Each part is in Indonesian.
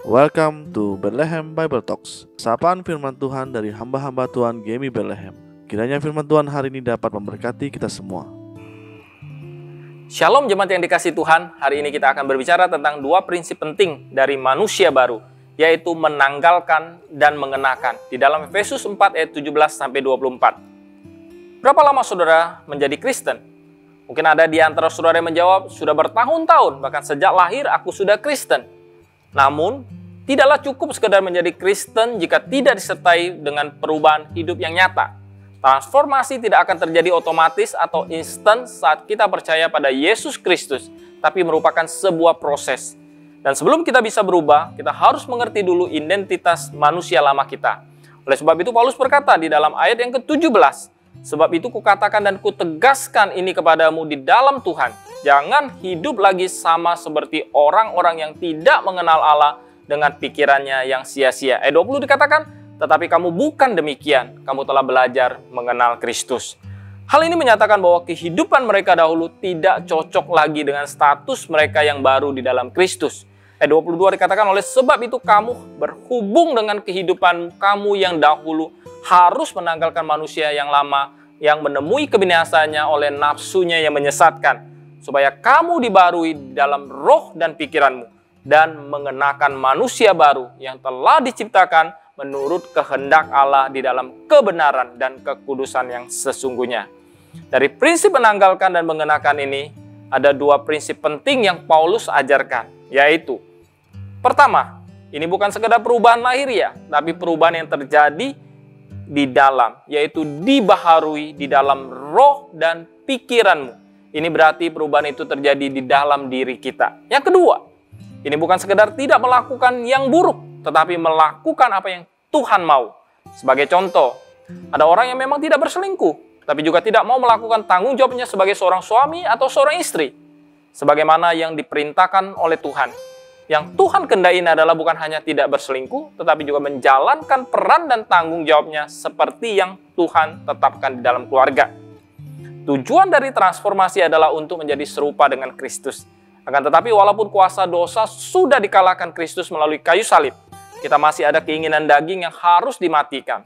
Welcome to Bethlehem Bible Talks. Sapaan firman Tuhan dari hamba-hamba Tuhan Gemi Bethlehem. Kiranya firman Tuhan hari ini dapat memberkati kita semua. Shalom jemaat yang dikasihi Tuhan. Hari ini kita akan berbicara tentang dua prinsip penting dari manusia baru, yaitu menanggalkan dan mengenakan. Di dalam Efesus 4 ayat 17-24. Berapa lama saudara menjadi Kristen? Mungkin ada di antara saudara yang menjawab, sudah bertahun-tahun, bahkan sejak lahir aku sudah Kristen. Namun, tidaklah cukup sekedar menjadi Kristen jika tidak disertai dengan perubahan hidup yang nyata. Transformasi tidak akan terjadi otomatis atau instan saat kita percaya pada Yesus Kristus, tapi merupakan sebuah proses. Dan sebelum kita bisa berubah, kita harus mengerti dulu identitas manusia lama kita. Oleh sebab itu Paulus berkata di dalam ayat yang ke-17, sebab itu kukatakan dan kutegaskan ini kepadamu di dalam Tuhan, jangan hidup lagi sama seperti orang-orang yang tidak mengenal Allah dengan pikirannya yang sia-sia. Ayat 20 dikatakan, tetapi kamu bukan demikian, kamu telah belajar mengenal Kristus. Hal ini menyatakan bahwa kehidupan mereka dahulu tidak cocok lagi dengan status mereka yang baru di dalam Kristus. Ayat 22 dikatakan, oleh sebab itu kamu berhubung dengan kehidupan kamu yang dahulu harus menanggalkan manusia yang lama yang menemui kebinasannya oleh nafsunya yang menyesatkan, supaya kamu dibarui dalam roh dan pikiranmu dan mengenakan manusia baru yang telah diciptakan menurut kehendak Allah di dalam kebenaran dan kekudusan yang sesungguhnya. Dari prinsip menanggalkan dan mengenakan ini, ada dua prinsip penting yang Paulus ajarkan, yaitu pertama, ini bukan sekedar perubahan lahiriah, tapi perubahan yang terjadi di dalam, yaitu dibaharui di dalam roh dan pikiranmu. Ini berarti perubahan itu terjadi di dalam diri kita. Yang kedua, ini bukan sekedar tidak melakukan yang buruk, tetapi melakukan apa yang Tuhan mau. Sebagai contoh, ada orang yang memang tidak berselingkuh, tapi juga tidak mau melakukan tanggung jawabnya sebagai seorang suami atau seorang istri, sebagaimana yang diperintahkan oleh Tuhan. Yang Tuhan kehendakin adalah bukan hanya tidak berselingkuh, tetapi juga menjalankan peran dan tanggung jawabnya seperti yang Tuhan tetapkan di dalam keluarga. Tujuan dari transformasi adalah untuk menjadi serupa dengan Kristus. Akan tetapi walaupun kuasa dosa sudah dikalahkan Kristus melalui kayu salib, kita masih ada keinginan daging yang harus dimatikan.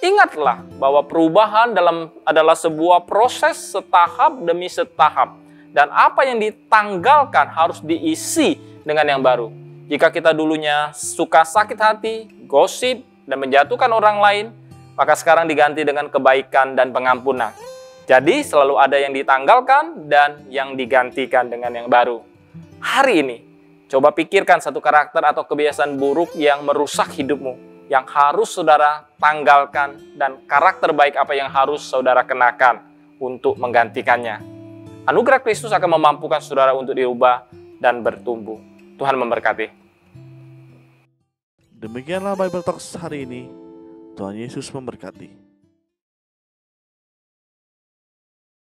Ingatlah bahwa perubahan adalah sebuah proses setahap demi setahap. Dan apa yang ditanggalkan harus diisi dengan yang baru. Jika kita dulunya suka sakit hati, gosip, dan menjatuhkan orang lain, maka sekarang diganti dengan kebaikan dan pengampunan. Jadi selalu ada yang ditanggalkan dan yang digantikan dengan yang baru. Hari ini, coba pikirkan satu karakter atau kebiasaan buruk yang merusak hidupmu, yang harus saudara tanggalkan, dan karakter baik apa yang harus saudara kenakan untuk menggantikannya. Anugerah Kristus akan memampukan saudara untuk diubah dan bertumbuh. Tuhan memberkati. Demikianlah Bible Talks hari ini. Tuhan Yesus memberkati.